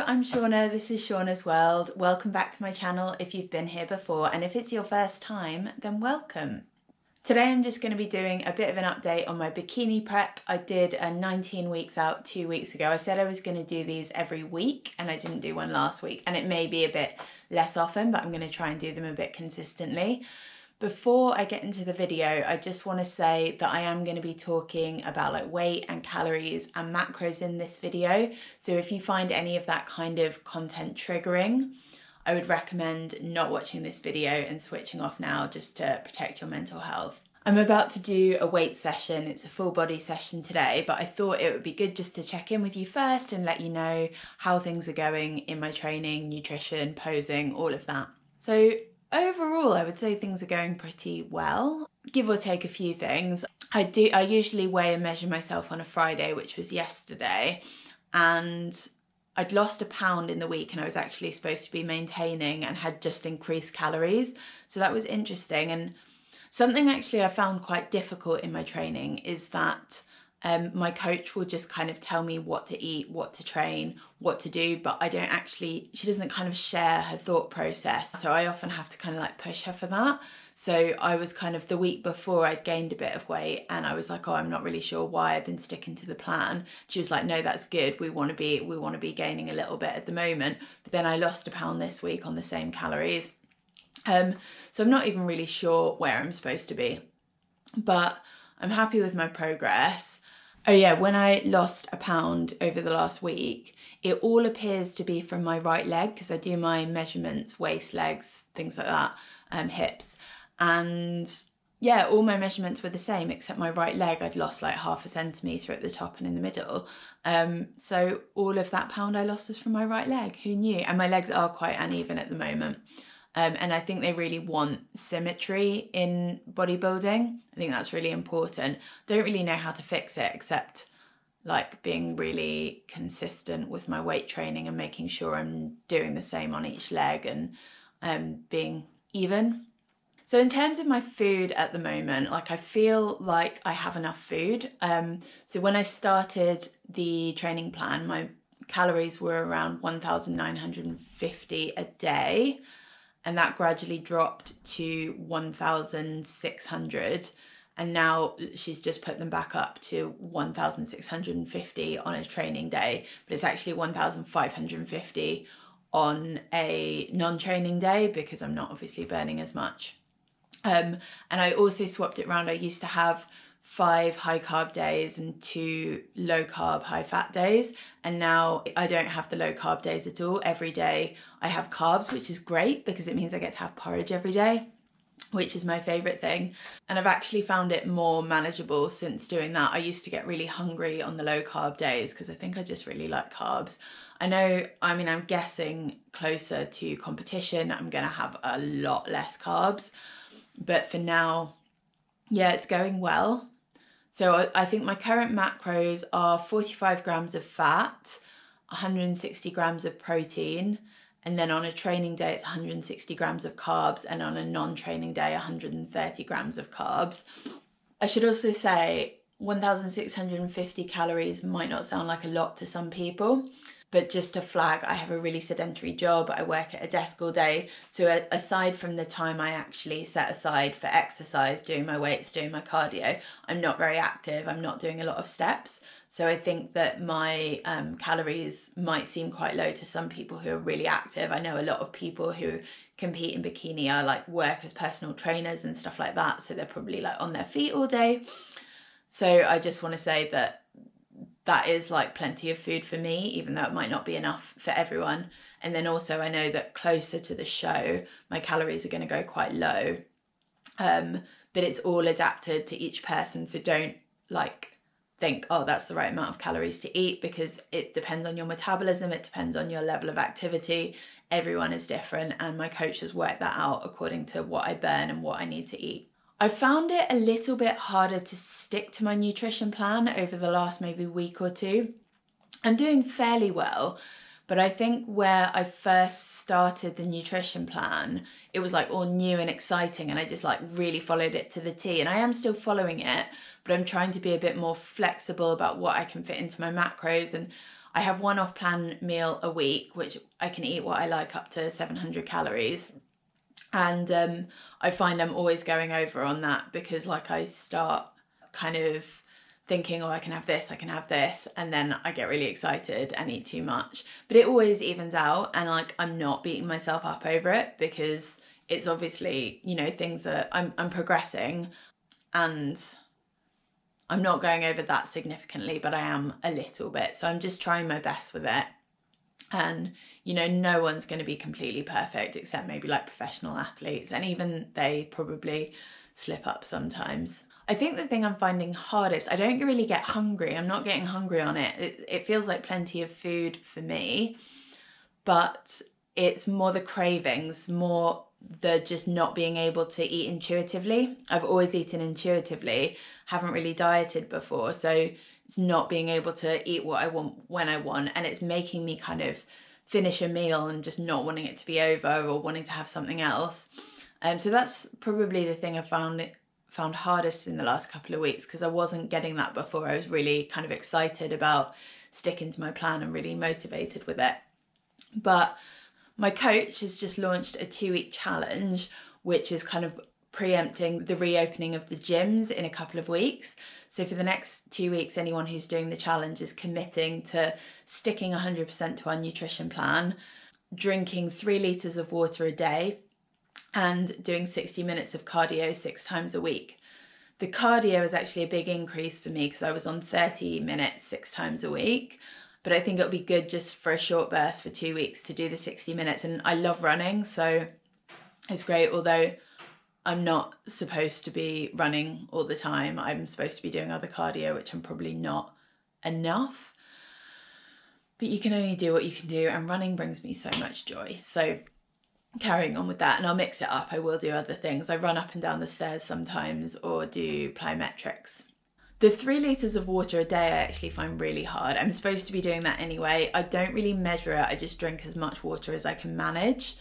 I'm Shauna, this is Shauna's World. Welcome back to my channel if you've been here before, and if it's your first time, then welcome. Today I'm just going to be doing a bit of an update on my bikini prep. I did a 19 weeks out 2 weeks ago. I said I was going to do these every week and I didn't do one last week, and it may be a bit less often, but I'm going to try and do them a bit consistently. Before I get into the video, I just want to say that I am going to be talking about like weight and calories and macros in this video. So if you find any of that kind of content triggering, I would recommend not watching this video and switching off now just to protect your mental health. I'm about to do a weight session. It's a full body session today, but I thought it would be good just to check in with you first and let you know how things are going in my training, nutrition, posing, all of that. So overall, I would say things are going pretty well, give or take a few things. I usually weigh and measure myself on a Friday, which was yesterday, and I'd lost a pound in the week and I was actually supposed to be maintaining and had just increased calories. So that was interesting. And something actually I found quite difficult in my training is that my coach will just kind of tell me what to eat, what to train, what to do, but she doesn't kind of share her thought process. So I often have to kind of like push her for that. So I was kind of, the week before I'd gained a bit of weight and I was like, oh, I'm not really sure why I've been sticking to the plan. She was like, no, that's good. We want to be gaining a little bit at the moment. But then I lost a pound this week on the same calories. So I'm not even really sure where I'm supposed to be, but I'm happy with my progress. Oh yeah, when I lost a pound over the last week, it all appears to be from my right leg because I do my measurements, waist, legs, things like that, hips. And yeah, all my measurements were the same except my right leg. I'd lost like 0.5 centimetre at the top and in the middle. So all of that pound I lost was from my right leg. Who knew? And my legs are quite uneven at the moment. And I think they really want symmetry in bodybuilding. I think that's really important. Don't really know how to fix it except like being really consistent with my weight training and making sure I'm doing the same on each leg and being even. So in terms of my food at the moment, like I feel like I have enough food. So when I started the training plan, my calories were around 1,950 a day. And that gradually dropped to 1,600. And now she's just put them back up to 1,650 on a training day, but it's actually 1,550 on a non-training day because I'm not obviously burning as much. And I also swapped it around. I used to have 5 high carb days and 2 low carb, high fat days. And now I don't have the low carb days at all. Every day I have carbs, which is great because it means I get to have porridge every day, which is my favorite thing. And I've actually found it more manageable since doing that. I used to get really hungry on the low carb days because I think I just really like carbs. I'm guessing closer to competition, I'm going to have a lot less carbs. But for now, yeah, it's going well. So I think my current macros are 45 grams of fat, 160 grams of protein, and then on a training day it's 160 grams of carbs, and on a non-training day 130 grams of carbs. I should also say 1,650 calories might not sound like a lot to some people, but just to flag, I have a really sedentary job. I work at a desk all day. So aside from the time I actually set aside for exercise, doing my weights, doing my cardio, I'm not very active. I'm not doing a lot of steps. So I think that my calories might seem quite low to some people who are really active. I know a lot of people who compete in bikini are like work as personal trainers and stuff like that. So they're probably like on their feet all day. So I just want to say that is like plenty of food for me, even though it might not be enough for everyone. And then also I know that closer to the show, my calories are going to go quite low. But it's all adapted to each person. So don't like think, oh, that's the right amount of calories to eat, because it depends on your metabolism. It depends on your level of activity. Everyone is different. And my coach has worked that out according to what I burn and what I need to eat. I found it a little bit harder to stick to my nutrition plan over the last maybe week or two. I'm doing fairly well, but I think where I first started the nutrition plan, it was like all new and exciting and I just like really followed it to the T, and I am still following it, but I'm trying to be a bit more flexible about what I can fit into my macros. And I have one off-plan meal a week, which I can eat what I like up to 700 calories. And I find I'm always going over on that because like I start kind of thinking, oh, I can have this, and then I get really excited and eat too much. But it always evens out, and like I'm not beating myself up over it because it's obviously, you know, things that I'm progressing, and I'm not going over that significantly, but I am a little bit. So I'm just trying my best with it. And, you know, no one's going to be completely perfect except maybe like professional athletes. And even they probably slip up sometimes. I think the thing I'm finding hardest, I don't really get hungry. I'm not getting hungry on it. It feels like plenty of food for me, but it's more the cravings, more the just not being able to eat intuitively. I've always eaten intuitively, haven't really dieted before. So it's not being able to eat what I want when I want, and it's making me kind of finish a meal and just not wanting it to be over or wanting to have something else. So that's probably the thing I found hardest in the last couple of weeks, because I wasn't getting that before. I was really kind of excited about sticking to my plan and really motivated with it. But my coach has just launched a 2-week challenge, which is kind of preempting the reopening of the gyms in a couple of weeks. So for the next 2 weeks, anyone who's doing the challenge is committing to sticking 100% to our nutrition plan, drinking 3 litres of water a day, and doing 60 minutes of cardio 6 times a week. The cardio is actually a big increase for me because I was on 30 minutes 6 times a week. But I think it'll be good just for a short burst for 2 weeks to do the 60 minutes. And I love running, so it's great. Although I'm not supposed to be running all the time. I'm supposed to be doing other cardio, which I'm probably not enough. But you can only do what you can do, and running brings me so much joy. So carrying on with that, and I'll mix it up. I will do other things. I run up and down the stairs sometimes, or do plyometrics. The 3 litres of water a day I actually find really hard. I'm supposed to be doing that anyway. I don't really measure it. I just drink as much water as I can manage.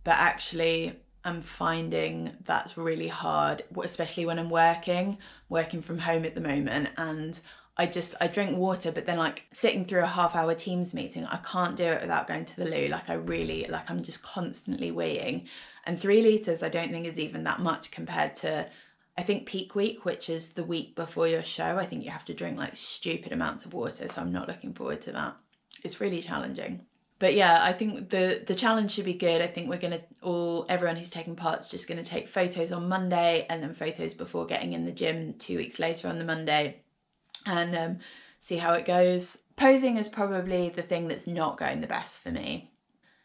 But actually, I'm finding that's really hard, especially when I'm working from home at the moment. And I drink water, but then like sitting through a half-hour Teams meeting, I can't do it without going to the loo. I'm just constantly weeing. And 3 litres I don't think is even that much compared to, I think, peak week, which is the week before your show. I think you have to drink like stupid amounts of water, so I'm not looking forward to that. It's really challenging. But yeah, I think the challenge should be good. I think everyone who's taking part is just going to take photos on Monday, and then photos before getting in the gym 2 weeks later on the Monday, and see how it goes. Posing is probably the thing that's not going the best for me.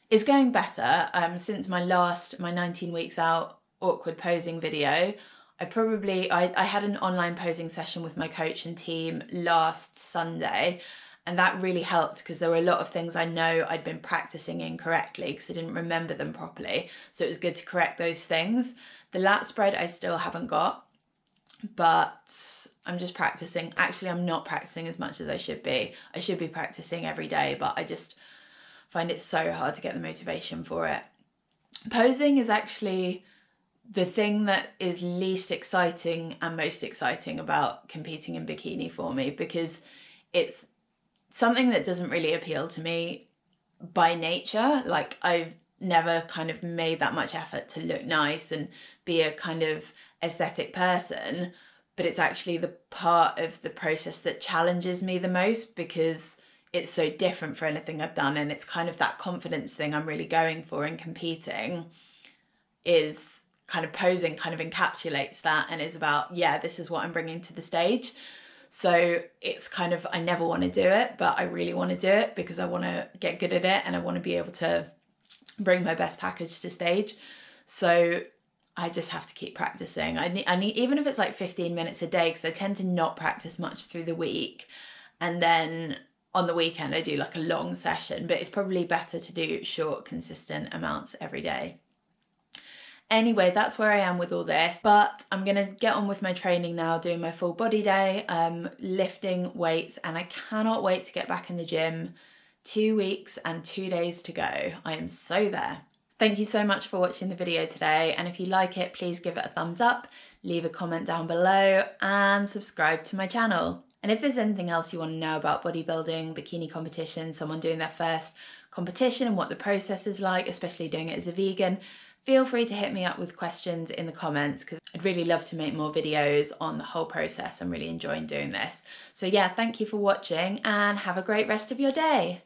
It's going better since my 19 weeks out awkward posing video. I had an online posing session with my coach and team last Sunday, and that really helped because there were a lot of things I know I'd been practicing incorrectly because I didn't remember them properly. So it was good to correct those things. The lat spread I still haven't got, but I'm just practicing. Actually, I'm not practicing as much as I should be. I should be practicing every day, but I just find it so hard to get the motivation for it. Posing is actually the thing that is least exciting and most exciting about competing in bikini for me, because it's something that doesn't really appeal to me by nature. Like, I've never kind of made that much effort to look nice and be a kind of aesthetic person, but it's actually the part of the process that challenges me the most because it's so different for anything I've done, and it's kind of that confidence thing I'm really going for in competing. Is kind of posing kind of encapsulates that and is about, yeah, this is what I'm bringing to the stage. So it's kind of, I never want to do it, but I really want to do it because I want to get good at it and I want to be able to bring my best package to stage. So I just have to keep practicing. I need even if it's like 15 minutes a day, because I tend to not practice much through the week, and then on the weekend I do like a long session, but it's probably better to do short, consistent amounts every day. Anyway, that's where I am with all this, but I'm going to get on with my training now, doing my full body day, lifting weights, and I cannot wait to get back in the gym. 2 weeks and 2 days to go. I am so there. Thank you so much for watching the video today, and if you like it, please give it a thumbs up, leave a comment down below, and subscribe to my channel. And if there's anything else you want to know about bodybuilding, bikini competition, someone doing their first competition and what the process is like, especially doing it as a vegan, feel free to hit me up with questions in the comments, because I'd really love to make more videos on the whole process. I'm really enjoying doing this. So yeah, thank you for watching and have a great rest of your day.